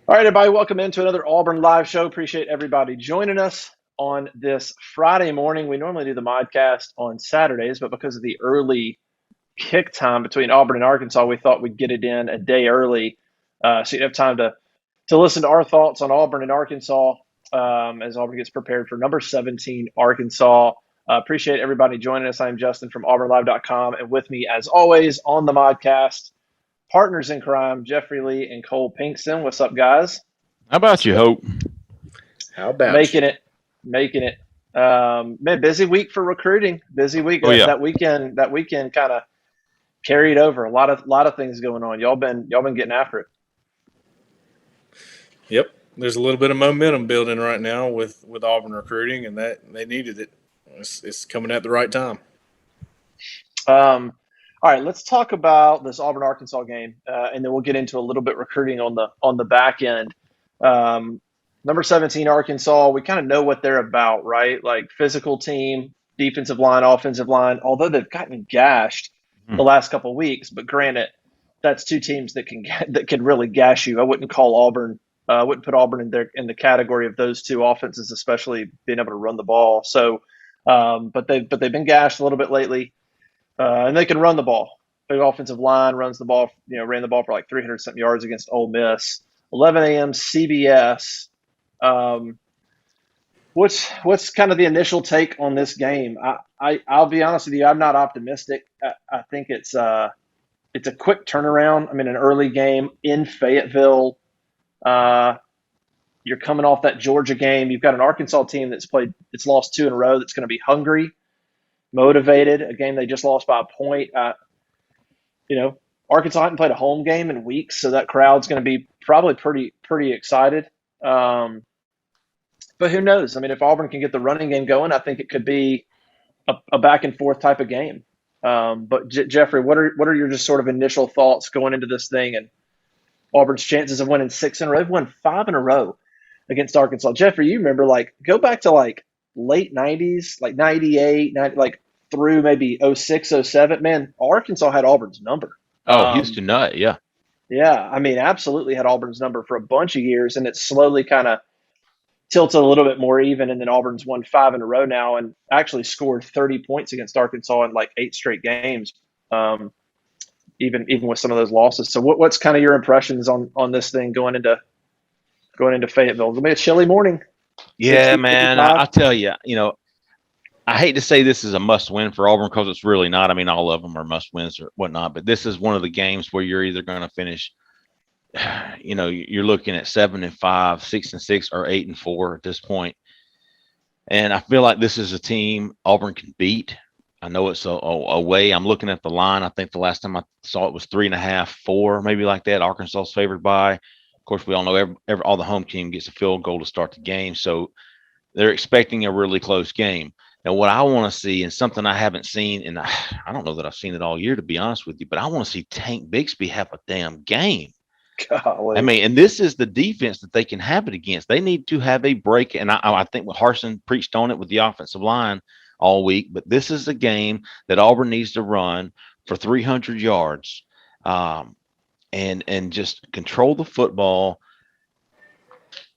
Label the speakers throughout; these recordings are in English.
Speaker 1: All right, everybody, welcome into another Auburn live show. Appreciate everybody joining us on this Friday morning. We normally do the Modcast on Saturdays, but because of the early kick time between Auburn and Arkansas, we thought we'd get it in a day early, so you'd have time to listen to our thoughts on Auburn and Arkansas as Auburn gets prepared for number 17 Arkansas. Appreciate everybody joining us. I'm Justin from AuburnLive.com, and with me, as always, on the Modcast, partners in crime, Jeffrey Lee and Cole Pinkston. What's up, guys?
Speaker 2: How about you, Hope?
Speaker 3: How about
Speaker 1: Making it. Man, busy week for recruiting. Busy week.
Speaker 2: Oh, yeah.
Speaker 1: That weekend kind of carried over. A lot of things going on. Y'all been getting after it.
Speaker 3: Yep. There's a little bit of momentum building right now with Auburn recruiting, and that they needed it. It's coming at the right time.
Speaker 1: All right, let's talk about this Auburn Arkansas game, and then we'll get into a little bit recruiting on the back end. Number 17 Arkansas, we kind of know what they're about, right? Like physical team, defensive line, offensive line. Although they've gotten gashed the last couple of weeks, but granted, that's two teams that can really gash you. I wouldn't call Auburn. I wouldn't put Auburn in the category of those two offenses, especially being able to run the ball. So, but they've been gashed a little bit lately, and they can run the ball. Big offensive line runs the ball. Ran the ball for like 300 something yards against Ole Miss. 11 a.m. CBS. What's kind of the initial take on this game? I'll be honest with you. I'm not optimistic. I think it's a quick turnaround. I mean, an early game in Fayetteville. You're coming off that Georgia game. You've got an Arkansas team that's lost two in a row. That's going to be hungry, motivated. A game they just lost by a point. Arkansas hadn't played a home game in weeks, so that crowd's going to be probably pretty excited. But who knows? I mean, if Auburn can get the running game going, I think it could be a back and forth type of game. But Jeffrey, what are your just sort of initial thoughts going into this thing and Auburn's chances of winning 6 in a row? They've won 5 in a row against Arkansas. Jeffrey, you remember go back to late 90s, like 98, through maybe 06, 07. Man, Arkansas had Auburn's number.
Speaker 2: Houston Nut, yeah.
Speaker 1: Yeah, I mean, absolutely had Auburn's number for a bunch of years, and it's slowly kind of tilted a little bit more even, and then Auburn's won 5 in a row now and actually scored 30 points against Arkansas in 8 straight games, even with some of those losses. So what's kind of your impressions on this thing going into Fayetteville? It'll be a chilly morning.
Speaker 2: Yeah,
Speaker 1: 60,
Speaker 2: man, I tell you, I hate to say this is a must-win for Auburn because it's really not. I mean, all of them are must-wins or whatnot, but this is one of the games where you're either going to finish, you're looking at 7-5, 6-6, or 8-4 at this point. And I feel like this is a team Auburn can beat. I know it's a way. I'm looking at the line. I think the last time I saw it was 3.5, 4, maybe like that. Arkansas's favored by. Of course, we all know all the home team gets a field goal to start the game, so they're expecting a really close game. Now, what I want to see, and something I haven't seen, and I don't know that I've seen it all year, to be honest with you, but I want to see Tank Bigsby have a damn game.
Speaker 1: Golly.
Speaker 2: I mean, and this is the defense that they can have it against. They need to have a break, and I think Harsin preached on it with the offensive line all week, but this is a game that Auburn needs to run for 300 yards and just control the football,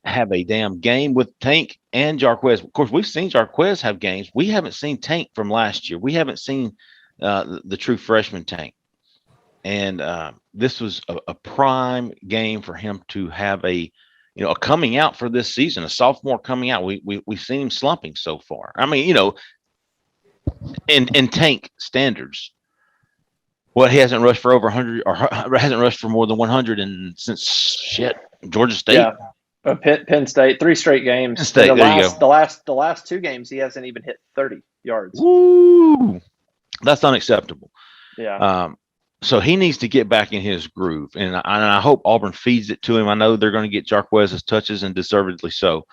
Speaker 2: have a damn game with Tank and Jarquez. Of course, we've seen Jarquez have games. We haven't seen Tank from last year. We haven't seen the true freshman Tank. And this was a prime game for him to have a coming out for this season, a sophomore coming out. We've seen him slumping so far. I mean, in Tank standards, he hasn't rushed for over 100 or hasn't rushed for more than 100 since Georgia State.
Speaker 1: Yeah. Penn State, 3 straight games.
Speaker 2: Penn State,
Speaker 1: the last 2 games, he hasn't even hit 30 yards.
Speaker 2: Woo! That's unacceptable.
Speaker 1: Yeah.
Speaker 2: So he needs to get back in his groove, and I hope Auburn feeds it to him. I know they're going to get Jarquez's touches, and deservedly so,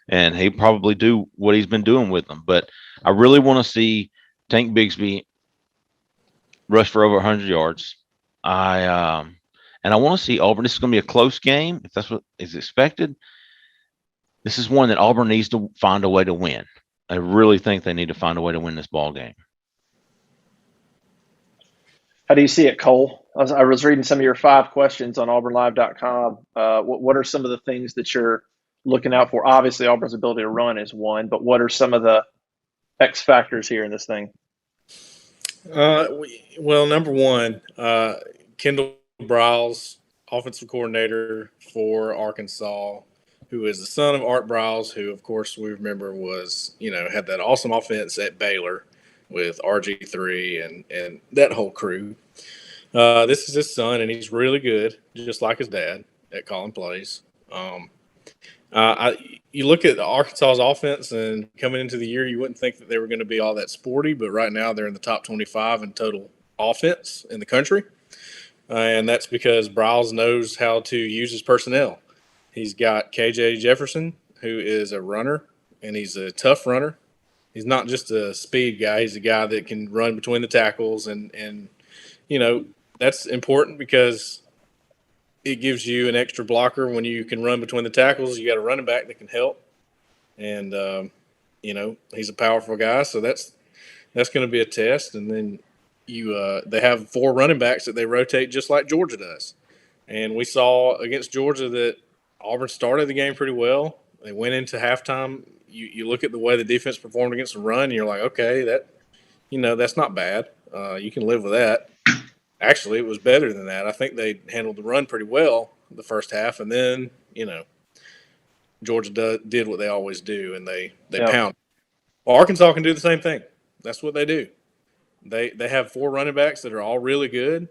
Speaker 2: and he'll probably do what he's been doing with them. But I really want to see Tank Bigsby rush for over 100 yards. And I want to see Auburn. This is going to be a close game, if that's what is expected. This is one that Auburn needs to find a way to win. I really think they need to find a way to win this ball game.
Speaker 1: How do you see it, Cole? I was reading some of your 5 questions on auburnlive.com. What are some of the things that you're looking out for? Obviously, Auburn's ability to run is one, but what are some of the X factors here in this thing?
Speaker 3: Well, number one, Kendall Briles, offensive coordinator for Arkansas, who is the son of Art Briles, who, of course, we remember was, had that awesome offense at Baylor with RG3 and that whole crew. This is his son, and he's really good, just like his dad, at calling plays. You look at Arkansas's offense, and coming into the year, you wouldn't think that they were going to be all that sporty, but right now they're in the top 25 in total offense in the country, and that's because Briles knows how to use his personnel. He's got KJ Jefferson, who is a runner, and he's a tough runner. He's not just a speed guy. He's a guy that can run between the tackles, and that's important because it gives you an extra blocker when you can run between the tackles. You got a running back that can help, and he's a powerful guy, so that's going to be a test. And then they have 4 running backs that they rotate just like Georgia does, and we saw against Georgia that Auburn started the game pretty well. They went into halftime. You look at the way the defense performed against the run, and you're like, okay, that's not bad. You can live with that. Actually, it was better than that. I think they handled the run pretty well the first half, and then Georgia did what they always do, and they pound. Well, Arkansas can do the same thing. That's what they do. They have 4 running backs that are all really good.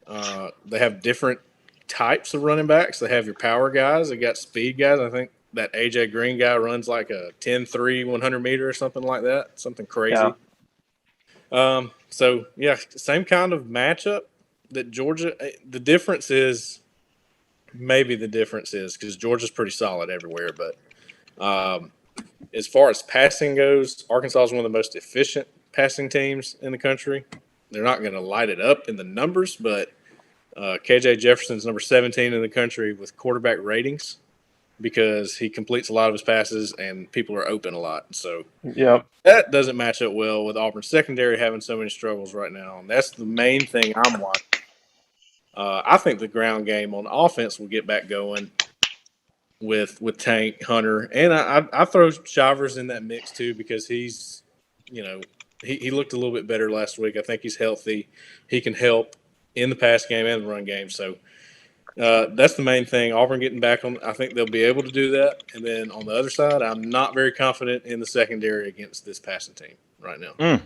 Speaker 3: They have different types of running backs. They have your power guys. They got speed guys. I think that AJ Green guy runs like a 10-3 100 meter or something like that. Something crazy. Yeah. So, same kind of matchup that Georgia – the difference is because Georgia's pretty solid everywhere. But as far as passing goes, Arkansas is one of the most efficient passing teams in the country. They're not going to light it up in the numbers, but KJ Jefferson's number 17 in the country with quarterback ratings because he completes a lot of his passes and people are open a lot. So that doesn't match up well with Auburn's secondary having so many struggles right now. And that's the main thing I'm watching. I think the ground game on offense will get back going with Tank, Hunter. And I throw Shivers in that mix too because he's, he looked a little bit better last week. I think he's healthy. He can help in the pass game and the run game. So that's the main thing. Auburn getting back on. I think they'll be able to do that. And then on the other side, I'm not very confident in the secondary against this passing team right now.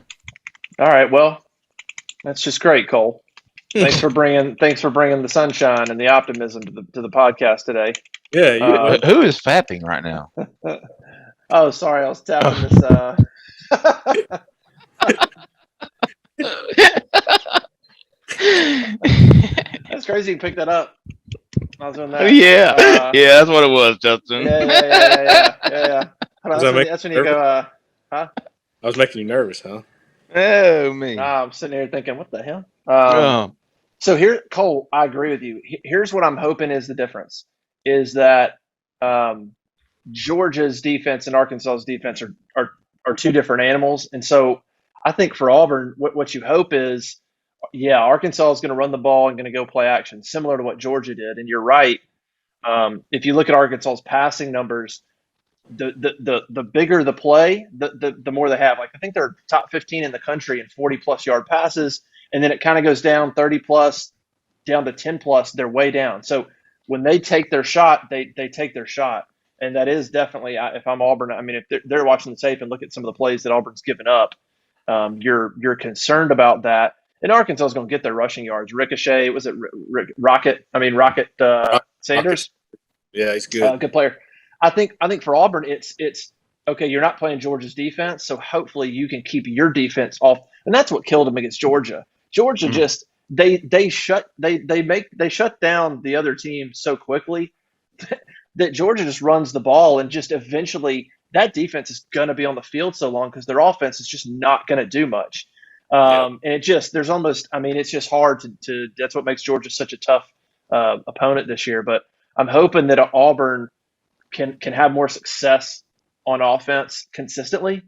Speaker 1: All right. Well, that's just great, Cole. Thanks for bringing the sunshine and the optimism to the podcast today.
Speaker 3: Yeah.
Speaker 2: Who is fapping right now?
Speaker 1: Oh, sorry. I was tapping this. That's crazy you picked that up. I was doing that.
Speaker 2: Yeah, that's what it was, Justin.
Speaker 1: Yeah. That's when you go, huh?
Speaker 3: I was making you nervous, huh?
Speaker 2: Oh, me.
Speaker 1: I'm sitting here thinking, what the hell? So here, Cole, I agree with you. Here's what I'm hoping is the difference, is that Georgia's defense and Arkansas's defense are 2 different animals. And so I think for Auburn, what you hope is, Arkansas is going to run the ball and going to go play action, similar to what Georgia did. And you're right. If you look at Arkansas's passing numbers, the bigger the play, the more they have. Like I think they're top 15 in the country in 40+ yard passes, and then it kind of goes down 30+ down to 10+. They're way down. So when they take their shot, they take their shot, and that is definitely. If I'm Auburn, I mean, if they're watching the tape and look at some of the plays that Auburn's given up, you're concerned about that. And Arkansas is going to get their rushing yards. Ricochet, was it Rocket Sanders?
Speaker 3: Yeah, he's good.
Speaker 1: Good player. I think for Auburn, it's okay. You're not playing Georgia's defense, so hopefully you can keep your defense off. And that's what killed them against Georgia. Georgia just they shut down the other team so quickly that Georgia just runs the ball, and just eventually that defense is going to be on the field so long because their offense is just not going to do much. And it's just hard to that's what makes Georgia such a tough opponent this year. But I'm hoping that Auburn can have more success on offense consistently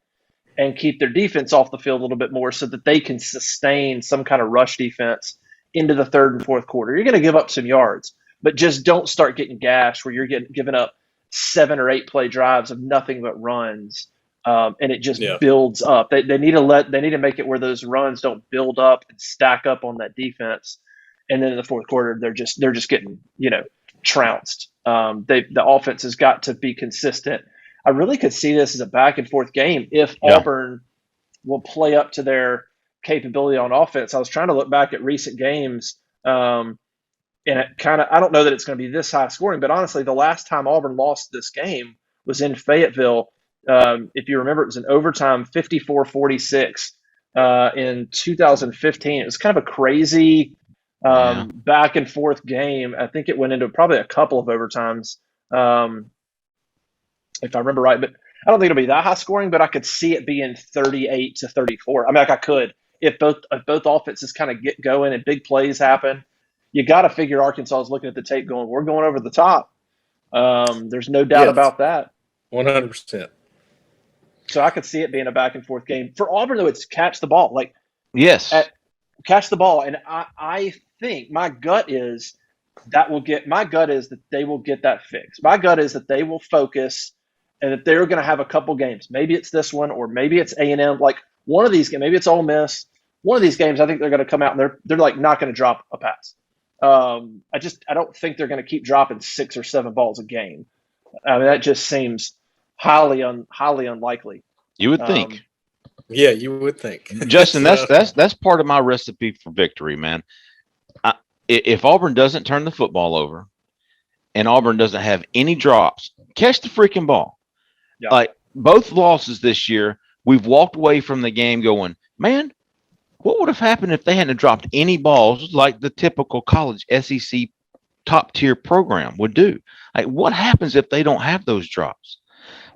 Speaker 1: and keep their defense off the field a little bit more so that they can sustain some kind of rush defense into the third and fourth quarter. You're going to give up some yards, but just don't start getting gashed where you're giving up 7 or 8 play drives of nothing but runs, and it just builds up. They need to make it where those runs don't build up and stack up on that defense, and then in the fourth quarter they're just getting trounced. The offense has got to be consistent. I really could see this as a back and forth game if Auburn will play up to their capability on offense. I was trying to look back at recent games, and it I don't know that it's going to be this high scoring, but honestly, the last time Auburn lost this game was in Fayetteville. If you remember, it was an overtime 54-46 in 2015. It was kind of a crazy back and forth game. I think it went into probably a couple of overtimes, if I remember right, but I don't think it'll be that high scoring, but I could see it being 38-34. I mean, I could, if both offenses kind of get going and big plays happen. You got to figure Arkansas is looking at the tape going, we're going over the top. There's no doubt about that.
Speaker 3: 100%.
Speaker 1: So I could see it being a back and forth game. For Auburn, though, it's catch the ball. Catch the ball. And I think my gut is that they will get that fixed. My gut is that they will focus and that they're going to have a couple games. Maybe it's this one or maybe it's A&M. Like one of these games, maybe it's Ole Miss. One of these games, I think they're going to come out and they're like not going to drop a pass. I don't think they're going to keep dropping 6 or 7 balls a game. I mean, that just seems highly unlikely.
Speaker 2: You would think.
Speaker 3: Yeah, you would think.
Speaker 2: Justin, that's part of my recipe for victory, man. If Auburn doesn't turn the football over and Auburn doesn't have any drops, catch the freaking ball. Yeah. Like both losses this year, we've walked away from the game going, man, what would have happened if they hadn't dropped any balls like the typical college SEC top tier program would do? Like, what happens if they don't have those drops?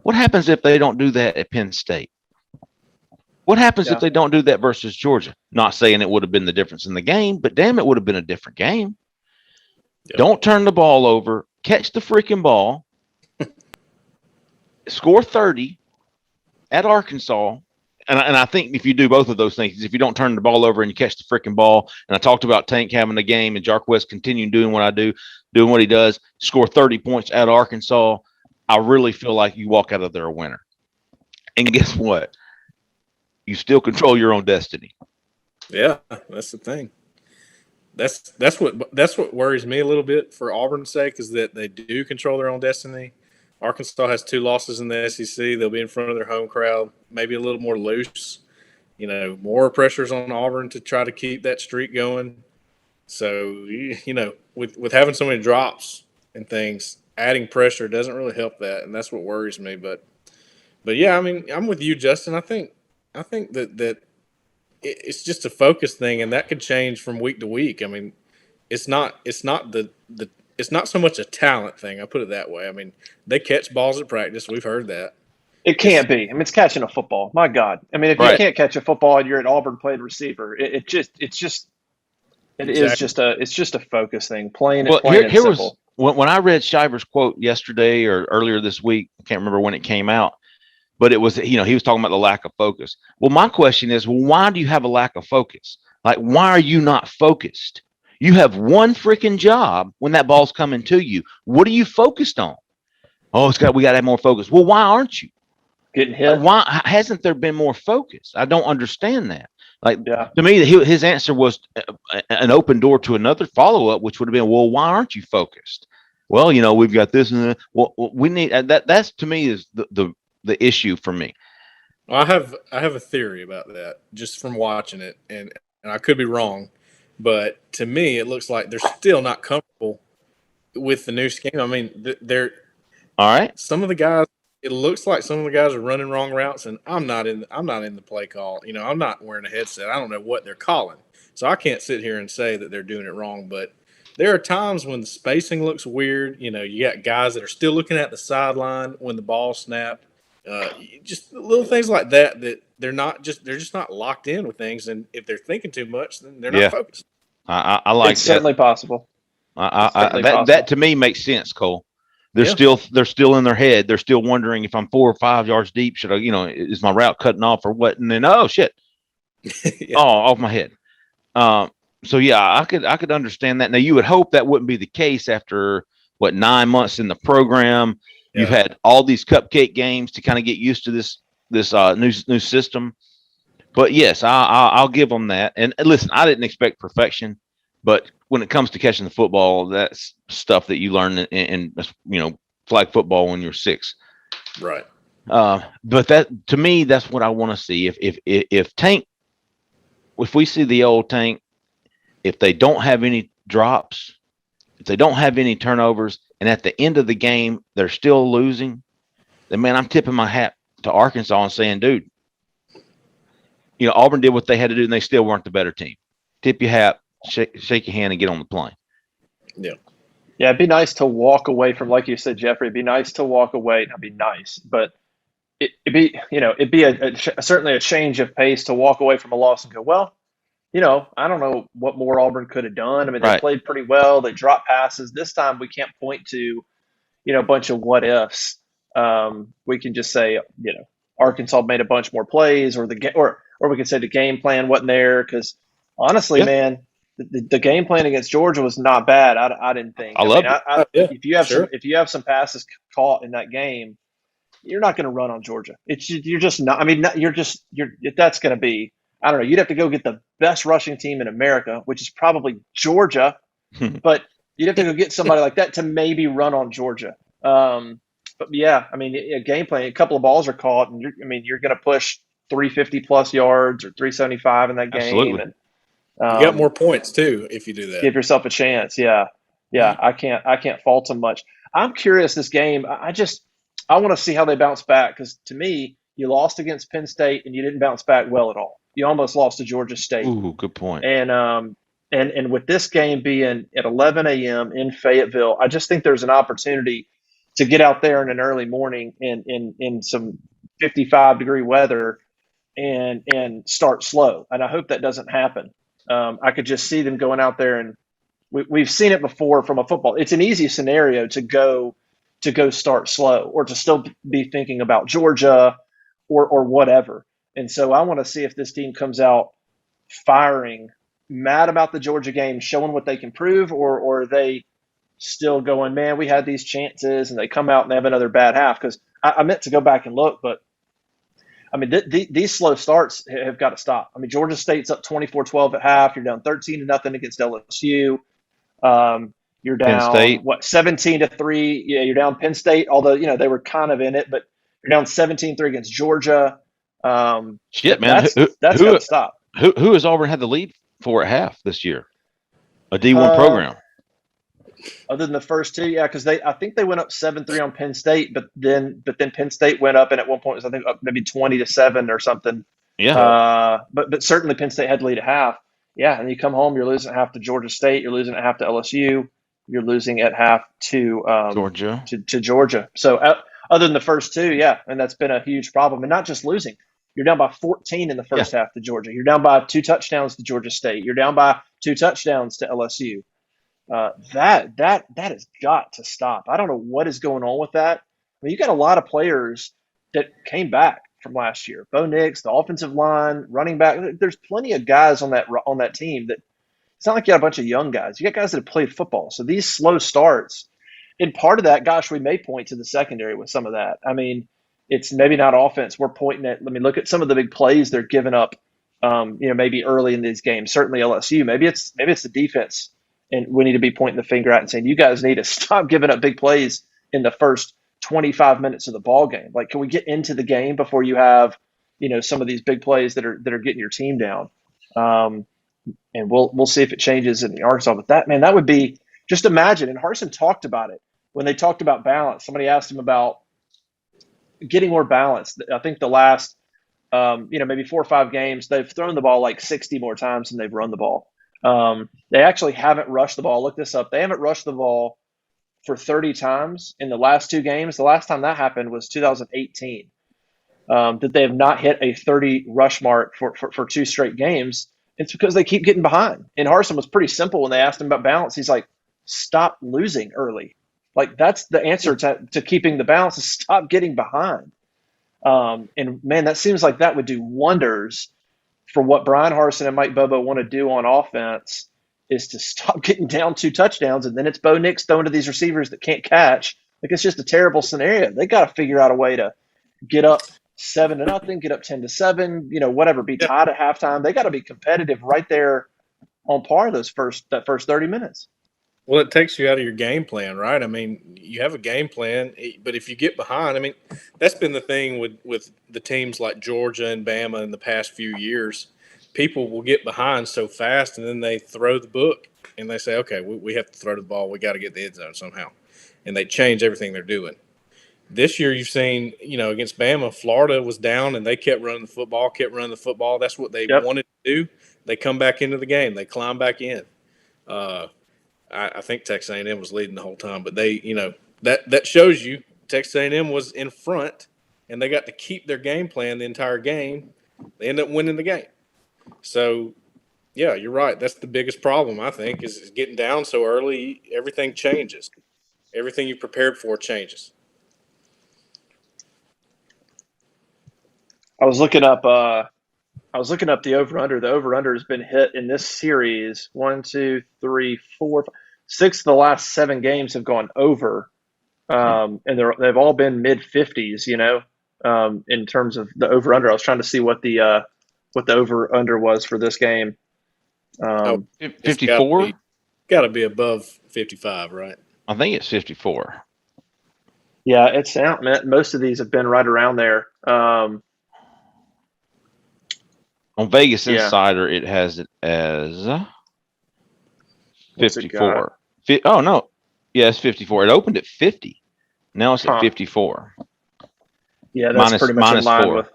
Speaker 2: What happens if they don't do that at Penn State? What happens if they don't do that versus Georgia? Not saying it would have been the difference in the game, but damn, it would have been a different game. Yep. Don't turn the ball over. Catch the freaking ball. Score 30 at Arkansas. And I think if you do both of those things, if you don't turn the ball over and you catch the freaking ball, and I talked about Tank having the game and Jarquez continuing doing what he does, score 30 points at Arkansas, I really feel like you walk out of there a winner. And guess what? You still control your own destiny.
Speaker 3: Yeah, that's the thing. That's what worries me a little bit for Auburn's sake is that they do control their own destiny. Arkansas has 2 losses in the SEC. They'll be in front of their home crowd, maybe a little more loose. More pressures on Auburn to try to keep that streak going. So, with having so many drops and things, adding pressure doesn't really help that, and that's what worries me. But yeah, I mean, I'm with you, Justin. I think that it's just a focus thing, and that could change from week to week. I mean, it's not so much a talent thing. I put it that way. I mean, they catch balls at practice. We've heard that.
Speaker 1: It can't be. I mean, it's catching a football. My God. I mean, if you can't catch a football and you're an Auburn playing receiver, it's just a focus thing. Plain and simple.
Speaker 2: When I read Shiver's quote yesterday or earlier this week, I can't remember when it came out, but it was, he was talking about the lack of focus. Well, my question is, why do you have a lack of focus? Like, why are you not focused? You have one freaking job when that ball's coming to you. What are you focused on? Oh, we got to have more focus. Well, why aren't you?
Speaker 1: Getting hit.
Speaker 2: Why hasn't there been more focus? I don't understand that. To me, his answer was an open door to another follow-up, which would have been, well, why aren't you focused? Well, we've got this and that. Well, we need that. That's to me is the issue for me.
Speaker 3: I have a theory about that just from watching it, and I could be wrong, but to me, it looks like they're still not comfortable with the new scheme. I mean, they're
Speaker 2: all right.
Speaker 3: Some of the guys. It looks like some of the guys are running wrong routes, and I'm not in the play call. I'm not wearing a headset. I don't know what they're calling, so I can't sit here and say that they're doing it wrong. But there are times when the spacing looks weird. You got guys that are still looking at the sideline when the ball snapped. Just little things like that they're just not locked in with things. And if they're thinking too much, then they're not focused.
Speaker 2: I like
Speaker 1: it's certainly possible.
Speaker 2: That to me makes sense, Cole. They're still in their head. They're still wondering if I'm 4 or 5 yards deep. Should I, is my route cutting off or what? And then, oh shit, off my head. So yeah, I could understand that. Now you would hope that wouldn't be the case after 9 months in the program.
Speaker 3: Yeah.
Speaker 2: You've had all these cupcake games to kind of get used to this new system. But yes, I'll give them that. And listen, I didn't expect perfection, but when it comes to catching the football, that's stuff that you learn in flag football when you're 6.
Speaker 3: Right.
Speaker 2: But that, to me, that's what I want to see. If Tank, if we see the old Tank, if they don't have any drops, if they don't have any turnovers, and at the end of the game they're still losing, then man, I'm tipping my hat to Arkansas and saying, dude, Auburn did what they had to do, and they still weren't the better team. Tip your hat, shake your hand, and get on the plane.
Speaker 3: Yeah.
Speaker 1: Yeah, it'd be nice to walk away from, like you said, Jeffrey. It'd be nice to walk away. It'd be nice, but it'd be certainly a change of pace to walk away from a loss and go, well, I don't know what more Auburn could have done. I mean, they played pretty well. They dropped passes. This time we can't point to, a bunch of what ifs. We can just say, Arkansas made a bunch more plays, or we could say the game plan wasn't there. Because honestly, man, the game plan against Georgia was not bad. I didn't think. If you have some passes caught in that game, you're not going to run on Georgia. You're just not. I mean, that's going to be. I don't know. You'd have to go get the best rushing team in America, which is probably Georgia, but you'd have to go get somebody like that to maybe run on Georgia. But yeah, I mean, a game plan. A couple of balls are caught, and you're going to push 350 plus yards or 375 in that game.
Speaker 2: Absolutely.
Speaker 1: And
Speaker 3: you got more points too if you do that.
Speaker 1: Give yourself a chance. Yeah. I can't fault them much. I'm curious this game. I want to see how they bounce back, because to me, you lost against Penn State and you didn't bounce back well at all. You almost lost to Georgia State.
Speaker 2: Ooh, good point.
Speaker 1: And with this game being at 11 a.m. in Fayetteville, I just think there's an opportunity to get out there in an early morning in some 55-degree weather and start slow. And I hope that doesn't happen. I could just see them going out there, and we've seen it before from a football. It's an easy scenario to go start slow, or to still be thinking about Georgia or whatever. And so I want to see if this team comes out firing, mad about the Georgia game, showing what they can prove, or are they still going, man, we had these chances, and they come out and they have another bad half. Because I meant to go back and look, but I mean, these slow starts have got to stop. I mean, Georgia State's up 24-12 at half. You're down 13-0 against LSU. You're down 17-3. Yeah, you're down Penn State, although they were kind of in it, but you're down 17-3 against Georgia.
Speaker 2: Shit, man,
Speaker 1: that's got to stop.
Speaker 2: Who has Auburn had the lead for at half this year? A D1 program.
Speaker 1: Other than the first two, yeah, because I think they went up 7-3 on Penn State, but then Penn State went up, and at one point it was, I think, up maybe 20-7 or something.
Speaker 2: Yeah.
Speaker 1: But certainly Penn State had the lead at half. Yeah, and you come home, you're losing at half to Georgia State, you're losing at half to LSU, you're losing at half to
Speaker 2: Georgia.
Speaker 1: To Georgia. So other than the first two, yeah, and that's been a huge problem. And not just losing. You're down by 14 in the first half to Georgia. You're down by 2 touchdowns to Georgia State. You're down by 2 touchdowns to LSU. That has got to stop. I don't know what is going on with that. I mean, you got a lot of players that came back from last year. Bo Nix, the offensive line, running back. There's plenty of guys on that team that it's not like you got a bunch of young guys. You got guys that have played football. So these slow starts, and part of that, gosh, we may point to the secondary with some of that. I mean, it's maybe not offense. We're pointing at. Let me look at some of the big plays they're giving up. Maybe early in these games. Certainly LSU. Maybe it's the defense, and we need to be pointing the finger at and saying, you guys need to stop giving up big plays in the first 25 minutes of the ball game. Like, can we get into the game before you have, some of these big plays that are getting your team down? And we'll see if it changes in the Arkansas. But that would be, just imagine. And Harsin talked about it when they talked about balance. Somebody asked him about getting more balance. I think the last, maybe 4 or 5 games, they've thrown the ball like 60 more times than they've run the ball. They actually haven't rushed the ball. Look this up. They haven't rushed the ball for 30 times in the last 2 games. The last time that happened was 2018. That they have not hit a 30 rush mark for 2 straight games. It's because they keep getting behind. And Harsin was pretty simple when they asked him about balance. He's like, stop losing early. Like, that's the answer to keeping the balance, is stop getting behind. And man, that seems like that would do wonders for what Brian Harsin and Mike Bobo want to do on offense. is to stop getting down 2 touchdowns, and then it's Bo Nix throwing to these receivers that can't catch. Like, it's just a terrible scenario. They got to figure out a way to get up 7-0, get up 10-7, whatever, be tied at halftime. They got to be competitive right there on par that first 30 minutes.
Speaker 3: Well, it takes you out of your game plan, right? I mean, you have a game plan, but if you get behind, I mean, that's been the thing with the teams like Georgia and Bama in the past few years. People will get behind so fast, and then they throw the book, and they say, okay, we have to throw the ball. We got to get the end zone somehow. And they change everything they're doing. This year you've seen, against Bama, Florida was down, and they kept running the football. That's what they wanted to do. They come back into the game. They climb back in. I think Texas A&M was leading the whole time, but they, that shows you Texas A&M was in front, and they got to keep their game plan the entire game. They end up winning the game. So, yeah, you're right. That's the biggest problem, I think, is getting down so early. Everything changes. Everything you prepared for changes.
Speaker 1: I was looking up the over-under. The over-under has been hit in this series. 1, 2, 3, 4, 5, 6 of the last 7 games have gone over, and they've all been mid-50s. In terms of the over-under. I was trying to see what the over-under was for this game.
Speaker 2: 54.
Speaker 3: Got to be above 55, right?
Speaker 2: I think it's 54.
Speaker 1: Yeah, it's out, man. Most of these have been right around there.
Speaker 2: On Vegas Insider, it has it as 54. Oh, no. Yeah, it's 54. It opened at 50. Now it's at 54.
Speaker 1: Yeah, that's pretty much in line
Speaker 2: 4.
Speaker 1: with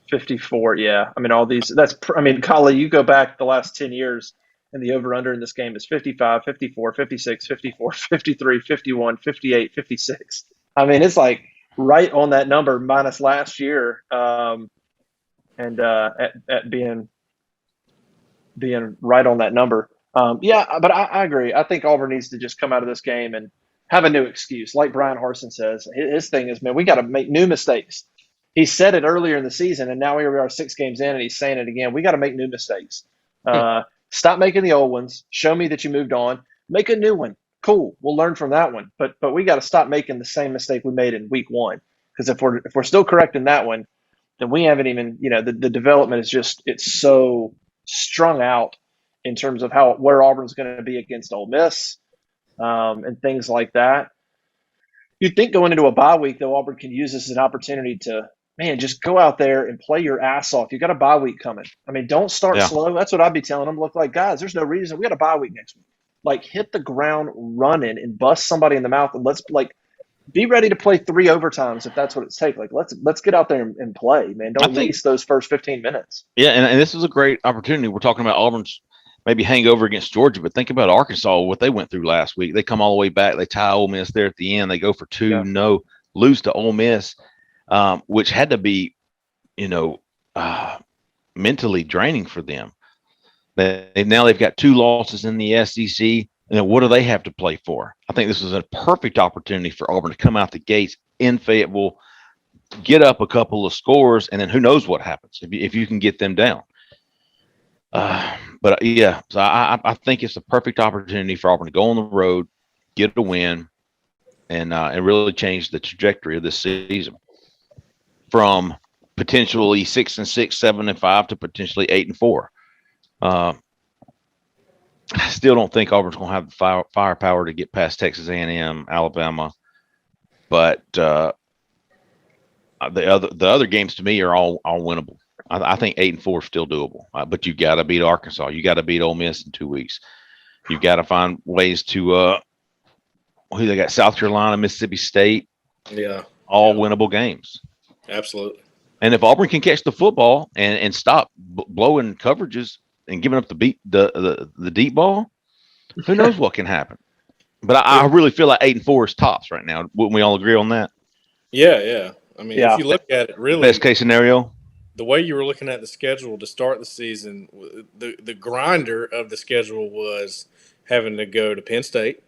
Speaker 1: 54. Yeah. I mean, all these – Kali, you go back the last 10 years, and the over-under in this game is 55, 54, 56, 54, 53, 51, 58, 56. I mean, it's like right on that number minus last year. And at being right on that number. But I agree. I think Auburn needs to just come out of this game and have a new excuse. Like Brian Harsin says, his thing is, man, we got to make new mistakes. He said it earlier in the season, and now here we are 6 games in, and he's saying it again. We got to make new mistakes. Stop making the old ones. Show me that you moved on. Make a new one. Cool. We'll learn from that one. But we got to stop making the same mistake we made in week 1. Because if we're still correcting that one, then we haven't even, the development is just, it's so strung out in terms of where Auburn's going to be against Ole Miss and things like that. You'd think going into a bye week, though, Auburn can use this as an opportunity to, just go out there and play your ass off. You got a bye week coming. I mean, don't start slow. That's what I'd be telling them. Look, like, guys, there's no reason. We got a bye week next week. Like, hit the ground running and bust somebody in the mouth, and let's, be ready to play 3 overtimes if that's what it's take. Like, let's get out there and play, man. Don't waste those first 15 minutes.
Speaker 2: Yeah, and this is a great opportunity. We're talking about Auburn's maybe hangover against Georgia, but think about Arkansas, what they went through last week. They come all the way back. They tie Ole Miss there at the end. They go for 2, lose to Ole Miss, which had to be, mentally draining for them. Now they've got 2 losses in the SEC. And then what do they have to play for? I think this is a perfect opportunity for Auburn to come out the gates in Fayetteville, get up a couple of scores, and then who knows what happens if you can get them down. So I think it's a perfect opportunity for Auburn to go on the road, get a win, and really change the trajectory of this season from potentially 6-6, 7-5 to potentially 8-4. I still don't think Auburn's going to have the firepower to get past Texas A&M, Alabama, but the other games to me are all winnable. I think 8-4 is still doable, but you got to beat Arkansas. You got to beat Ole Miss in 2 weeks. You've got to find ways to who they got, South Carolina, Mississippi State.
Speaker 3: Yeah,
Speaker 2: all winnable games.
Speaker 3: Absolutely.
Speaker 2: And if Auburn can catch the football and stop blowing coverages and giving up the deep ball, who knows what can happen. But I really feel like 8-4 is tops right now. Wouldn't we all agree on that?
Speaker 3: Yeah. I mean, if you look at it, really,
Speaker 2: best case scenario.
Speaker 3: The way you were looking at the schedule to start the season, the grinder of the schedule was having to go to Penn State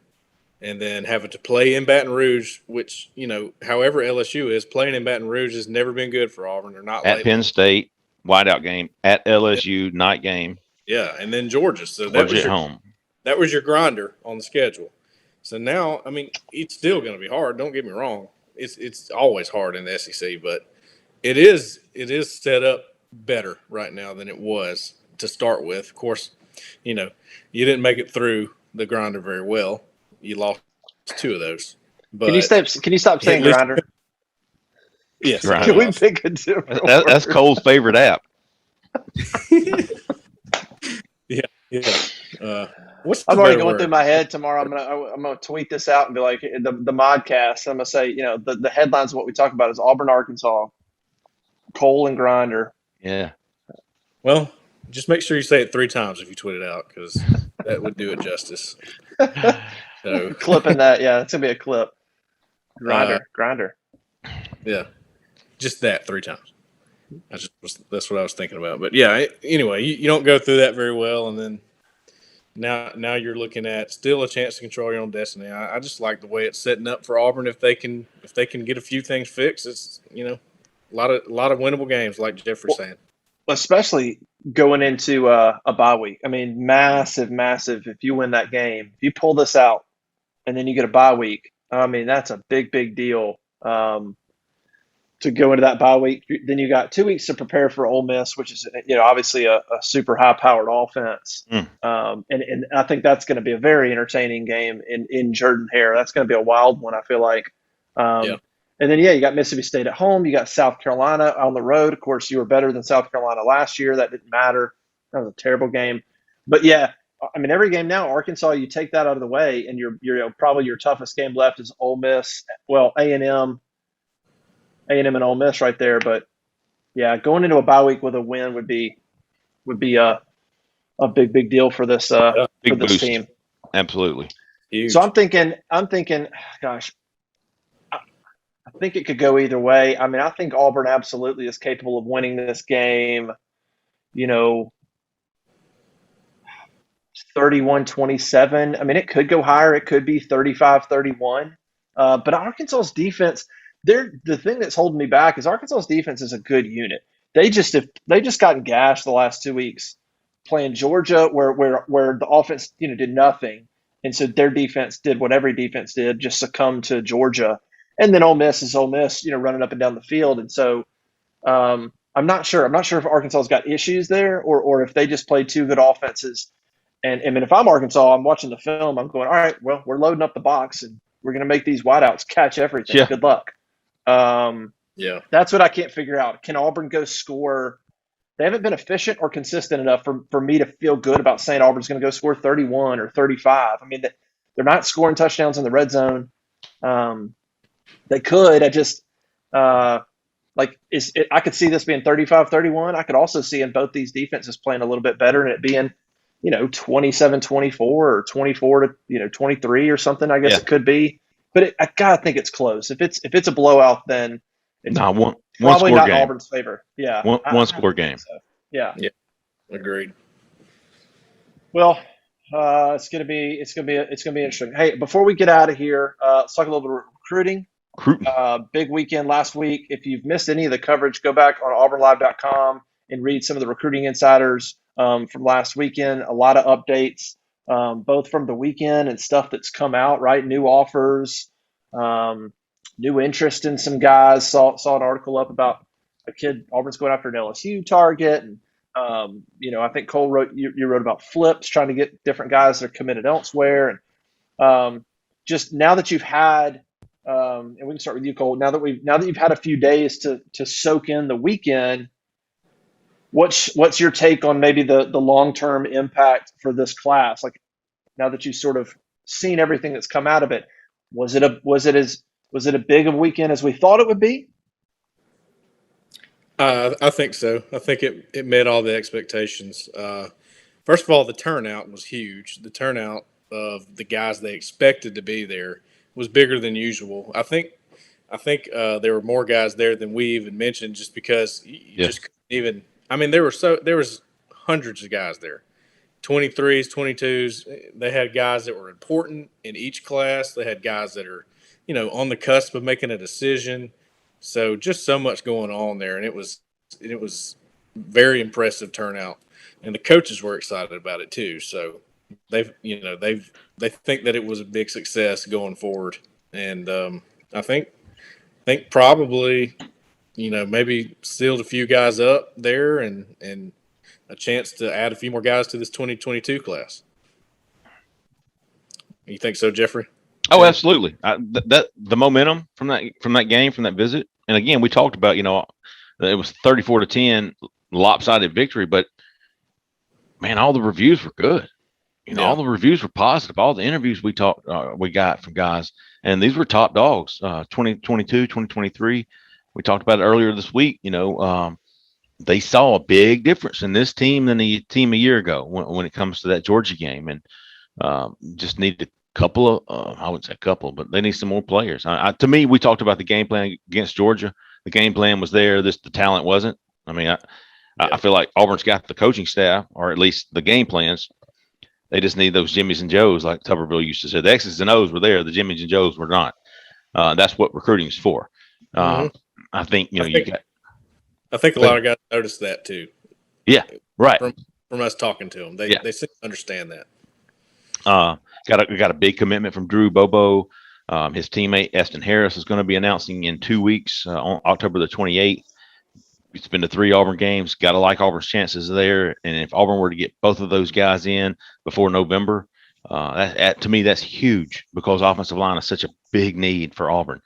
Speaker 3: and then having to play in Baton Rouge, which, however LSU is, playing in Baton Rouge has never been good for Auburn. They're not
Speaker 2: at Penn State, whiteout game, at LSU, night game.
Speaker 3: Yeah, and then Georgia. So
Speaker 2: Georgia at home.
Speaker 3: That was your grinder on the schedule. So now, I mean, it's still going to be hard. Don't get me wrong. It's always hard in the SEC, but it is set up better right now than it was to start with. Of course, you didn't make it through the grinder very well. You lost 2 of those. But
Speaker 1: Can you stop saying grinder?
Speaker 3: Yes.
Speaker 2: Grinder.
Speaker 1: Can we pick a different
Speaker 2: That's
Speaker 1: word?
Speaker 2: Cole's favorite app.
Speaker 3: Yeah. What's the
Speaker 1: I'm already
Speaker 3: better
Speaker 1: going
Speaker 3: word?
Speaker 1: through my head tomorrow. I'm gonna tweet this out and be like the Modcast. I'm gonna say, the headlines of what we talk about is Auburn, Arkansas, Cole and Grinder.
Speaker 2: Yeah.
Speaker 3: Well, just make sure you say it 3 times if you tweet it out, because that would do it justice. So
Speaker 1: Clipping that, yeah, it's gonna be a clip. Grinder.
Speaker 3: Yeah, just that 3 times. That's what I was thinking about. But yeah, anyway, you don't go through that very well, and then now you're looking at still a chance to control your own destiny. I just like the way it's setting up for Auburn. If they can get a few things fixed, it's a lot of winnable games, like Jeffrey's saying.
Speaker 1: Especially going into a bye week. I mean, massive. If you win that game, if you pull this out, and then you get a bye week, I mean, that's a big deal. To go into that bye week, then you got 2 weeks to prepare for Ole Miss, which is obviously a super high-powered offense, and I think that's going to be a very entertaining game in Jordan-Hare. That's going to be a wild one, I feel like. And then you got Mississippi State at home, you got South Carolina on the road. Of course, you were better than South Carolina last year. That didn't matter. That was a terrible game, but yeah, I mean, every game now, Arkansas, you take that out of the way, and you're probably your toughest game left is Ole Miss. Well, A&M and Ole Miss right there, but yeah, going into a bye week with a win would be a big deal for this for this team.
Speaker 2: Absolutely.
Speaker 3: Huge.
Speaker 1: So I'm thinking, gosh, I think it could go either way. I mean, I think Auburn absolutely is capable of winning this game. 31-27. I mean, it could go higher. It could be 35-31. But Arkansas's defense. The thing that's holding me back is Arkansas's defense is a good unit. They just gotten gashed the last 2 weeks playing Georgia, where the offense did nothing, and so their defense did what every defense did, just succumb to Georgia. And then Ole Miss is Ole Miss, running up and down the field, and so I'm not sure. I'm not sure if Arkansas's got issues there, or if they just play 2 good offenses. And I mean, if I'm Arkansas, I'm watching the film. I'm going, all right, well, we're loading up the box, and we're going to make these wideouts catch everything.
Speaker 2: Yeah.
Speaker 1: Good luck. That's what I can't figure out. Can Auburn go score? They haven't been efficient or consistent enough for me to feel good about saying Auburn's going to go score 31 or 35. I mean, they're not scoring touchdowns in the red zone. They could. I just I could see this being 35-31. I could also see in both these defenses playing a little bit better and it being 27-24 or 24-23 or something. I guess it could be. But I gotta think it's close. If it's a blowout, then it's
Speaker 2: one
Speaker 1: probably
Speaker 2: score
Speaker 1: not
Speaker 2: game.
Speaker 1: Auburn's favor. Yeah,
Speaker 2: one score game.
Speaker 1: So. Yeah,
Speaker 3: Agreed.
Speaker 1: Well, it's gonna be interesting. Hey, before we get out of here, let's talk a little bit of recruiting. Big weekend last week. If you've missed any of the coverage, go back on auburnlive.com and read some of the recruiting insiders from last weekend. A lot of updates. Both from the weekend and stuff that's come out, right? New offers, new interest in some guys. Saw an article up about a kid Auburn's going after an LSU target, and I think Cole you wrote about flips, trying to get different guys that are committed elsewhere. And just now that you've had, and we can start with you, Cole. Now that you've had a few days to soak in the weekend. What's your take on maybe the long-term impact for this class? Like now that you've sort of seen everything that's come out of it, was it a big of a weekend as we thought it would be?
Speaker 3: I think so. I think it met all the expectations. First of all, the turnout was huge. The turnout of the guys they expected to be there was bigger than usual. I think there were more guys there than we even mentioned, just because you just couldn't even. I mean, there was hundreds of guys there, 23s, 22s. They had guys that were important in each class. They had guys that are, on the cusp of making a decision. So just so much going on there, and it was very impressive turnout, and the coaches were excited about it too. So they think that it was a big success going forward, and I think probably maybe sealed a few guys up there, and a chance to add a few more guys to this 2022 class. You think so, Jeffrey?
Speaker 2: Oh, absolutely. That the momentum from that game, from that visit, and again, we talked about it was 34-10 lopsided victory, but man, all the reviews were good. All the reviews were positive. All the interviews we got from guys, and these were top dogs. 2022, 2023. We talked about it earlier this week. They saw a big difference in this team than the team a year ago when it comes to that Georgia game, and just needed a couple of I wouldn't say a couple, but they need some more players. To me, we talked about the game plan against Georgia. The game plan was there. The talent wasn't. I mean, I feel like Auburn's got the coaching staff, or at least the game plans. They just need those Jimmies and Joes, like Tuberville used to say. The X's and O's were there. The Jimmies and Joes were not. That's what recruiting is for. I think
Speaker 3: I think a lot of guys noticed that too.
Speaker 2: Yeah, right.
Speaker 3: From us talking to them, they seem to understand that.
Speaker 2: Got a big commitment from Drew Bobo. His teammate Eston Harris is going to be announcing in 2 weeks on October the 28th. It's been to 3 Auburn games. Got to like Auburn's chances there. And if Auburn were to get both of those guys in before November, to me, that's huge, because offensive line is such a big need for Auburn.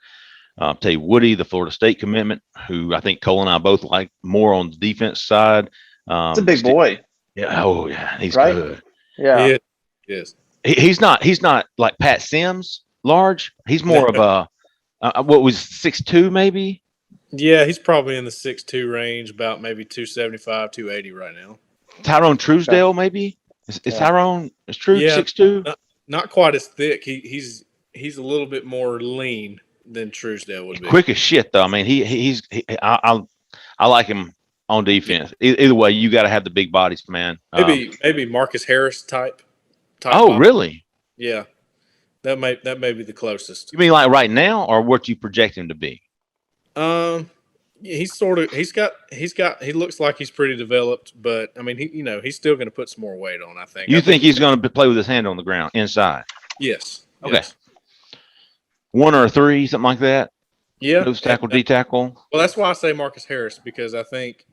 Speaker 2: I'll tell you, Woody, the Florida State commitment, who I think Cole and I both like more on the defense side.
Speaker 1: It's a big boy.
Speaker 2: Yeah. Oh, yeah. He's
Speaker 1: right?
Speaker 2: good.
Speaker 1: Yeah.
Speaker 3: Yes.
Speaker 2: He's not like Pat Sims large. He's more of what was 6'2" maybe?
Speaker 3: Yeah, he's probably in the 6'2" range, about maybe 275, 280 right now.
Speaker 2: Tyrone Truesdale, maybe? Is Tyrone True 6'2"?
Speaker 3: Not quite as thick. He's a little bit more lean than Truesdale would be.
Speaker 2: Quick as shit, though. I mean, I like him on defense. Either way, you got to have the big bodies, man.
Speaker 3: Maybe Marcus Harris type.
Speaker 2: Oh, really?
Speaker 3: Yeah, that may be the closest.
Speaker 2: You mean like right now, or what you project him to be?
Speaker 3: He looks like he's pretty developed, but I mean, he's still going to put some more weight on, I think.
Speaker 2: You think he's going to play with his hand on the ground inside?
Speaker 3: Yes.
Speaker 2: Okay.
Speaker 3: Yes.
Speaker 2: 1 or 3, something like that.
Speaker 3: Yeah.
Speaker 2: Nose tackle, D tackle.
Speaker 3: Well, that's why I say Marcus Harris, because I think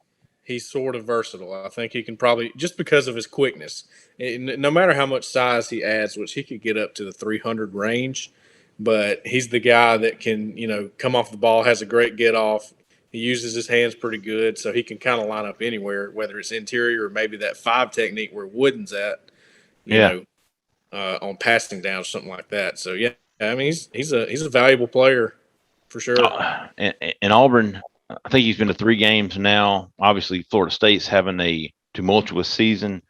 Speaker 3: he's sort of versatile. I think he can probably, just because of his quickness, no matter how much size he adds, which he could get up to the 300 range, but he's the guy that can, come off the ball, has a great get off. He uses his hands pretty good, so he can kind of line up anywhere, whether it's interior or maybe that 5 technique where Wooden's at, you know, on passing down or something like that. So yeah, I mean he's a valuable player for sure.
Speaker 2: And Auburn, I think he's been to 3 games now. Obviously, Florida State's having a tumultuous season,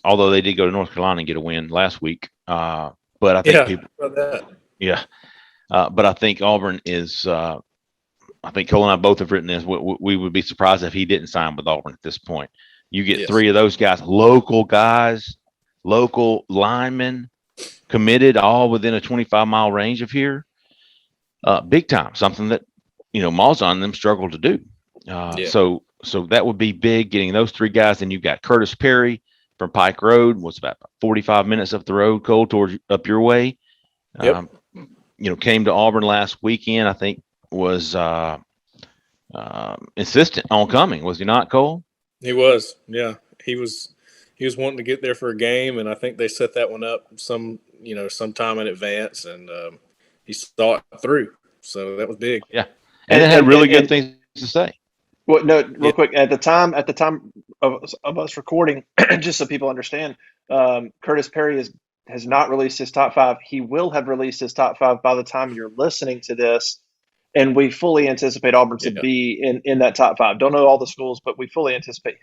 Speaker 2: although they did go to North Carolina and get a win last week. But I think but I think Auburn is. I think Cole and I both have written this. We would be surprised if he didn't sign with Auburn at this point. You get 3 of those guys, local linemen, committed, all within a 25-mile range of here. Big time, something that Malzahn and them struggle to do. So that would be big, getting those 3 guys. And you've got Curtis Perry from Pike Road. What's about 45 minutes up the road, Cole, towards up your way. Came to Auburn last weekend. I think was insistent on coming, was he not, Cole?
Speaker 3: He was. Yeah, he was wanting to get there for a game, and I think they set that one up some time in advance, and he saw it through. So that was big.
Speaker 2: Yeah, and it had really good things to say.
Speaker 1: Well, no, real quick. At the time of us recording, just so people understand, Curtis Perry has not released his top 5. He will have released his top 5 by the time you're listening to this. And we fully anticipate Auburn to be in that top 5. Don't know all the schools, but we fully anticipate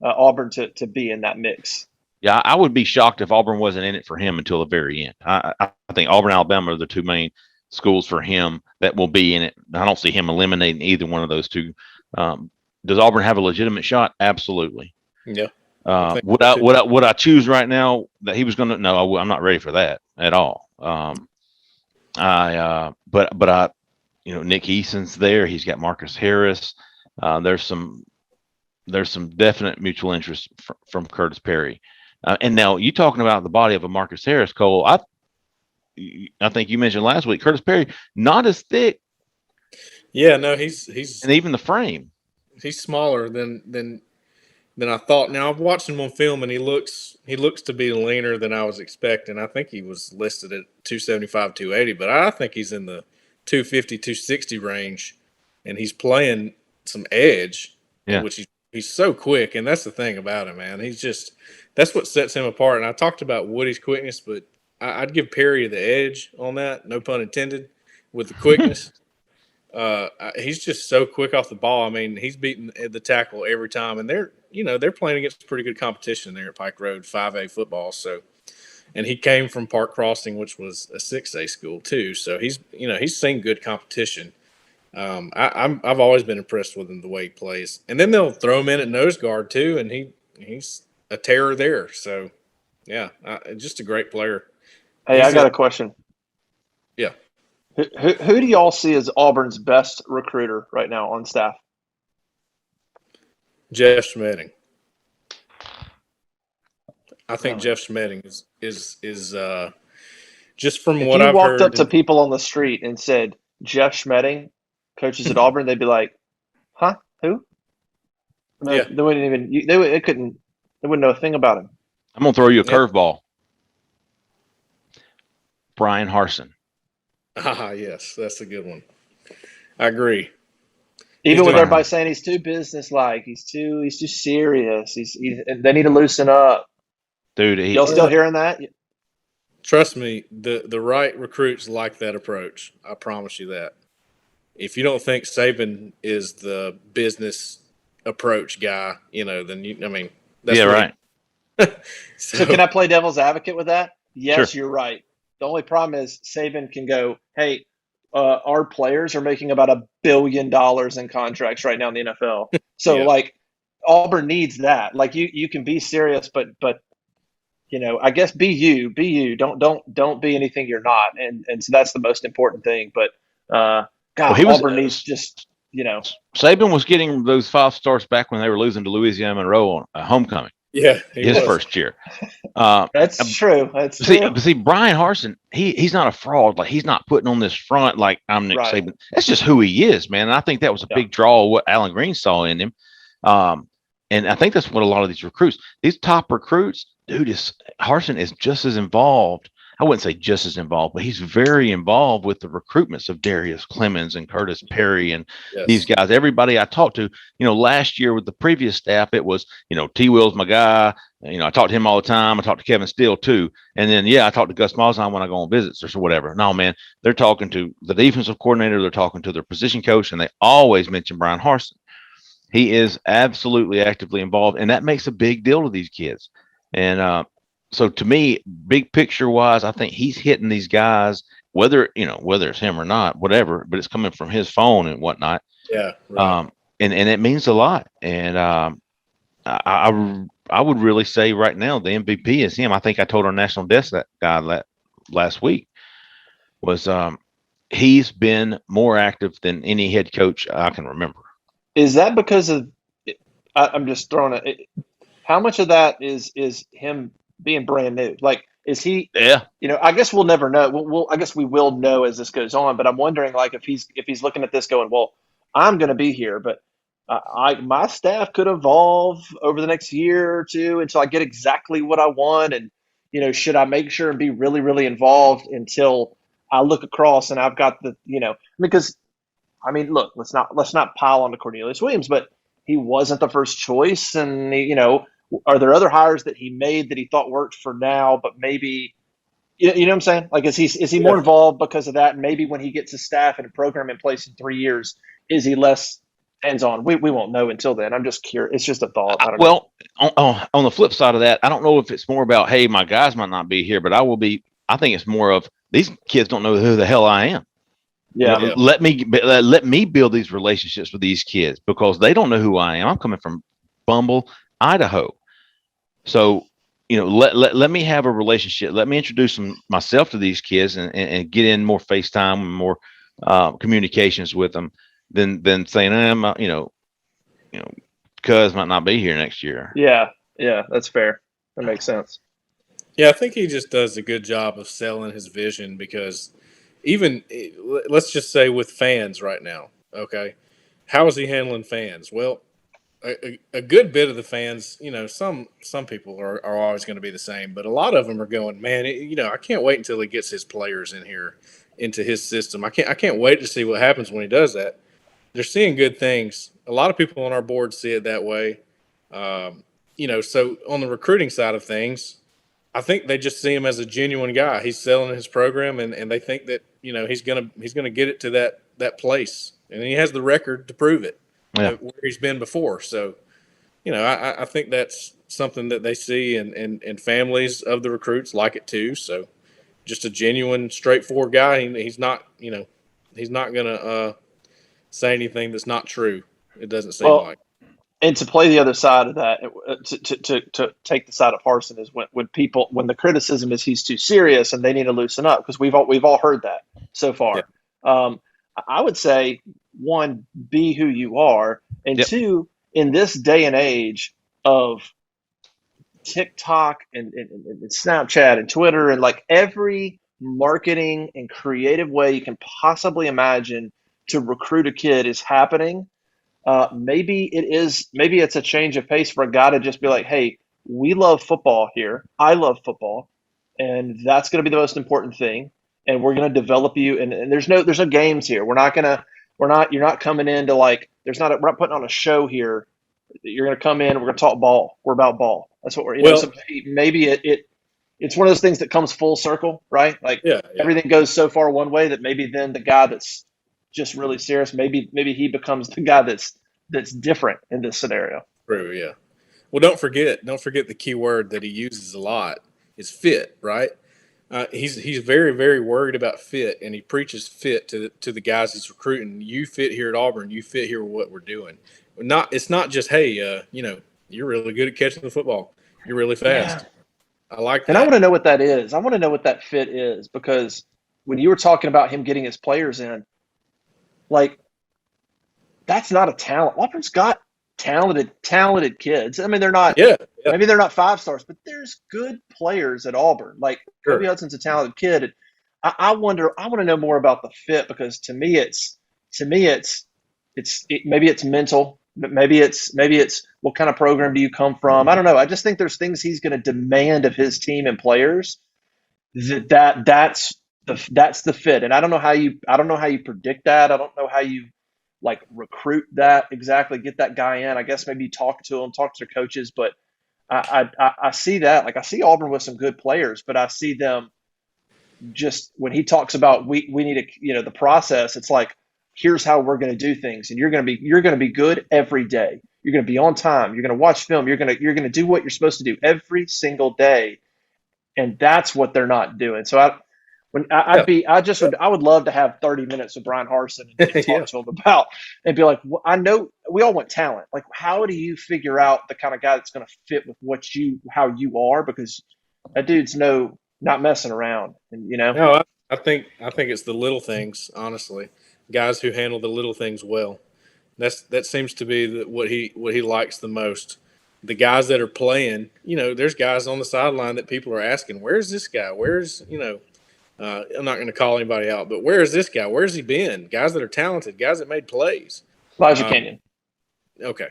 Speaker 1: Auburn to be in that mix.
Speaker 2: Yeah, I would be shocked if Auburn wasn't in it for him until the very end. I think Auburn and Alabama are the 2 main schools for him that will be in it. I don't see him eliminating either one of those 2. Does Auburn have a legitimate shot? Absolutely.
Speaker 3: Yeah.
Speaker 2: Would I choose right now that he was going to? No, I'm not ready for that at all. But Nick Eason's there. He's got Marcus Harris. There's some there's some definite mutual interest from Curtis Perry. And now you talking about the body of a Marcus Harris, Cole. I think you mentioned last week, Curtis Perry, not as thick.
Speaker 3: Yeah, no, he's
Speaker 2: and even the frame.
Speaker 3: He's smaller than I thought. Now I've watched him on film, and he looks to be leaner than I was expecting. I think he was listed at 275, 280, but I think he's in the 250, 260 range, and he's playing some edge, which he's so quick, and that's the thing about him, man. That's what sets him apart. And I talked about Woody's quickness, but I'd give Perry the edge on that, no pun intended, with the quickness. He's just so quick off the ball. I mean, he's beating the tackle every time, and they're playing against pretty good competition there at Pike Road 5A football. So, and he came from Park Crossing, which was a 6A school too. So he's seen good competition. I've always been impressed with him the way he plays, and then they'll throw him in at nose guard too, and he's a terror there. So, yeah, just a great player.
Speaker 1: Hey, I got a question.
Speaker 3: Yeah.
Speaker 1: Who do y'all see as Auburn's best recruiter right now on staff?
Speaker 3: Jeff Schmedding. I think Jeff Schmedding is just from what I've heard.
Speaker 1: If you walked up to people on the street and said, Jeff Schmedding coaches at Auburn, they'd be like, huh? Who? No,
Speaker 3: yeah.
Speaker 1: They wouldn't even – they wouldn't know a thing about him.
Speaker 2: I'm going to throw you a curveball. Brian Harsin.
Speaker 3: Yes, that's a good one. I agree.
Speaker 1: Even with everybody saying he's too businesslike, he's too serious. They need to loosen up.
Speaker 2: Dude,
Speaker 1: y'all still hearing that?
Speaker 3: Trust me, the right recruits like that approach. I promise you that. If you don't think Saban is the business approach guy, then that's
Speaker 2: right.
Speaker 1: So can I play devil's advocate with that? Yes,
Speaker 2: Sure.
Speaker 1: You're right. The only problem is Saban can go, hey, our players are making about $1 billion in contracts right now in the NFL. So Auburn needs that. Like you can be serious, but I guess be you. Don't be anything you're not. And so that's the most important thing. But Auburn needs just
Speaker 2: Saban was getting those 5 stars back when they were losing to Louisiana Monroe on homecoming.
Speaker 3: Yeah,
Speaker 2: his first year.
Speaker 1: That's true. That's true.
Speaker 2: See, Brian Harsin, he's not a fraud. Like he's not putting on this front like I'm Nick Saban. That's just who he is, man. And I think that was a big draw of what Alan Green saw in him. And I think that's what a lot of these top recruits, dude, Harsin is just as involved. I wouldn't say just as involved, but he's very involved with the recruitments of Darius Clemens and Curtis Perry and these guys. Everybody I talked to, last year with the previous staff, it was, T. Will's my guy. I talked to him all the time. I talked to Kevin Steele too. And then, I talked to Gus Malzahn when I go on visits or whatever. No, man, they're talking to the defensive coordinator. They're talking to their position coach, and they always mention Brian Harsin. He is absolutely actively involved, and that makes a big deal to these kids. And, so to me, big picture wise, I think he's hitting these guys, whether it's him or not, whatever, but it's coming from his phone and whatnot.
Speaker 3: Yeah. Right.
Speaker 2: And it means a lot. And I would really say right now the MVP is him. I think I told our national desk that guy last week was he's been more active than any head coach I can remember.
Speaker 1: Is that because of? I'm just throwing it. How much of that is him being brand new? Like, is he?
Speaker 2: Yeah.
Speaker 1: I guess we'll never know. I guess we will know as this goes on. But I'm wondering, like, if he's looking at this, going, well, I'm going to be here, but my staff could evolve over the next year or two until I get exactly what I want. And should I make sure and be really, really involved until I look across and I've got the because. I mean, look, let's not pile on to Cornelius Williams, but he wasn't the first choice. And, are there other hires that he made that he thought worked for now, but maybe, you know what I'm saying? Like, is he more involved because of that? And maybe when he gets his staff and a program in place in 3 years, is he less hands-on? We won't know until then. I'm just curious. It's just a thought. I don't know.
Speaker 2: On the flip side of that, I don't know if it's more about, hey, my guys might not be here, but I will be. I think it's more of these kids don't know who the hell I am.
Speaker 1: Yeah.
Speaker 2: Let me build these relationships with these kids because they don't know who I am. I'm coming from Bumble, Idaho. So, let me have a relationship. Let me introduce myself to these kids and get in more FaceTime and more communications with them than saying, Cuz might not be here next year.
Speaker 1: Yeah, that's fair. That makes sense.
Speaker 3: Yeah, I think he just does a good job of selling his vision because even let's just say with fans right now, okay, how is he handling fans? Well, a good bit of the fans, some people are always going to be the same, but a lot of them are going, man, I can't wait until he gets his players in here into his system. I can't wait to see what happens when he does that. They're seeing good things. A lot of people on our board see it that way. So on the recruiting side of things, I think they just see him as a genuine guy. He's selling his program, and they think that he's gonna get it to that place, and he has the record to prove it where he's been before. So, I think that's something that they see, and families of the recruits like it too. So, just a genuine, straightforward guy. He's not gonna say anything that's not true. It doesn't seem like.
Speaker 1: And to play the other side of that, to take the side of Harsin is when the criticism is he's too serious and they need to loosen up, because we've all heard that so far. Yeah. I would say, one, be who you are, and two, in this day and age of TikTok and Snapchat and Twitter and like every marketing and creative way you can possibly imagine to recruit a kid is happening. Maybe it's a change of pace for a guy to just be like, hey, we love football here. I love football. And that's going to be the most important thing. And we're going to develop you. And there's no games here. You're not coming into like, we're not putting on a show here. You're going to come in and we're going to talk ball. We're about ball. That's what we're, so maybe it's one of those things that comes full circle, right? Like everything goes so far one way that maybe then the guy that's just really serious, maybe he becomes the guy that's different in this scenario.
Speaker 3: True, yeah. Well, don't forget the key word that he uses a lot is fit, right? He's very, very worried about fit, and he preaches fit to the guys he's recruiting. You fit here at Auburn. You fit here with what we're doing. It's not just, hey, you're really good at catching the football. You're really fast. Yeah. I like that.
Speaker 1: And I want to know what that is. I want to know what that fit is, because when you were talking about him getting his players in, like, that's not a talent. Auburn's got talented kids. I mean, they're not. Maybe they're not 5 stars, but there's good players at Auburn. Like Kobe Hudson's a talented kid. And I want to know more about the fit, because to me it's maybe it's mental, but maybe it's what kind of program do you come from? I don't know. I just think there's things he's going to demand of his team and players that's the fit. And I don't know how you predict that. I don't know how you like recruit that exactly, get that guy in. I guess maybe you talk to their coaches, but I see that. Like, I see Auburn with some good players, but I see them just when he talks about we need to, the process, it's like, here's how we're going to do things. And you're going to be good every day. You're going to be on time. You're going to watch film. You're going to do what you're supposed to do every single day. And that's what they're not doing. So I would love to have 30 minutes with Brian Harsin and talk to him about, and be like, I know we all want talent. Like, how do you figure out the kind of guy that's going to fit with how you are? Because that dude's not messing around. And
Speaker 3: No, I think it's the little things, honestly. Guys who handle the little things well. That seems to be what he likes the most. The guys that are playing, there's guys on the sideline that people are asking, where's this guy? Where's, I'm not going to call anybody out, but where is this guy? Where's he been? Guys that are talented, guys that made plays.
Speaker 1: Elijah Kenyon.
Speaker 3: Okay.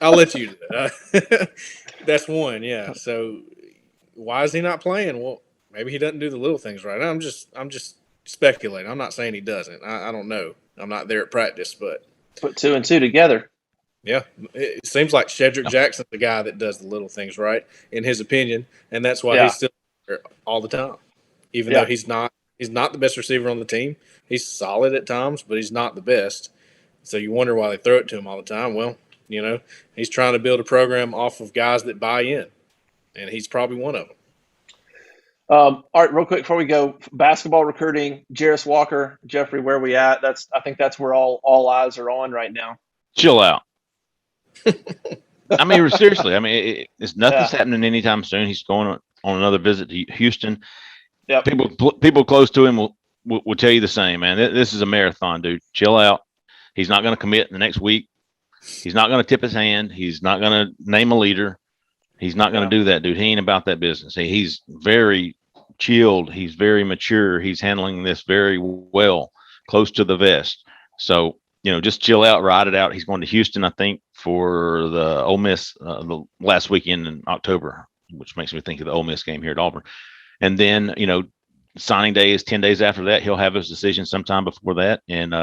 Speaker 3: I'll let you do that. That's one, yeah. So why is he not playing? Well, maybe he doesn't do the little things right. I'm just speculating. I'm not saying he doesn't. I don't know. I'm not there at practice, but
Speaker 1: put 2 and 2 together.
Speaker 3: Yeah, it seems like Shedrick Jackson's the guy that does the little things right, in his opinion, and that's why he's still there all the time. Even though he's not the best receiver on the team. He's solid at times, but he's not the best. So you wonder why they throw it to him all the time. Well, he's trying to build a program off of guys that buy in, and he's probably one of them.
Speaker 1: All right, real quick before we go, basketball recruiting, Jarris Walker, Jeffrey, where are we at? I think that's where all eyes are on right now.
Speaker 2: Chill out. I mean, seriously. I mean, nothing's happening anytime soon. He's going on another visit to Houston. Yep. People close to him will tell you the same, man. This is a marathon, dude. Chill out. He's not going to commit in the next week. He's not going to tip his hand. He's not going to name a leader. He's not going to do that, dude. He ain't about that business. He's very chilled. He's very mature. He's handling this very well, close to the vest. So, just chill out, ride it out. He's going to Houston, I think, for the Ole Miss the last weekend in October, which makes me think of the Ole Miss game here at Auburn. And then, signing day is 10 days after that. He'll have his decision sometime before that. And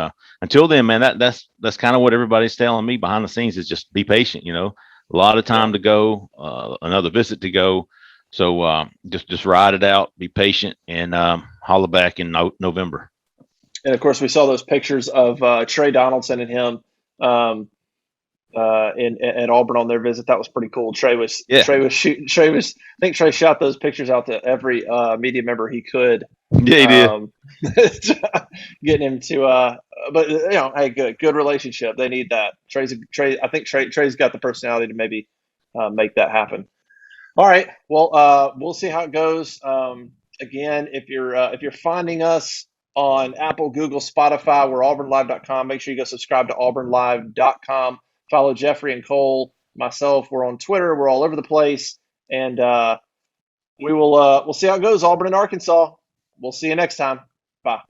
Speaker 2: until then, man, that's kind of what everybody's telling me behind the scenes is just be patient. A lot of time to go, another visit to go. So just ride it out, be patient, and holla back in November.
Speaker 1: And of course, we saw those pictures of Trey Donaldson and him at Auburn on their visit. That was pretty cool. Trey was shooting. I think Trey shot those pictures out to every media member he could.
Speaker 2: Yeah, he did.
Speaker 1: Getting him to, but hey, good relationship. They need that. I think Trey's got the personality to maybe make that happen. All right. Well, we'll see how it goes. Again, if you're finding us on Apple, Google, Spotify, we're auburnlive.com. Make sure you go subscribe to auburnlive.com. Follow Jeffrey and Cole, myself. We're on Twitter. We're all over the place, and we'll see how it goes. Auburn and Arkansas. We'll see you next time. Bye.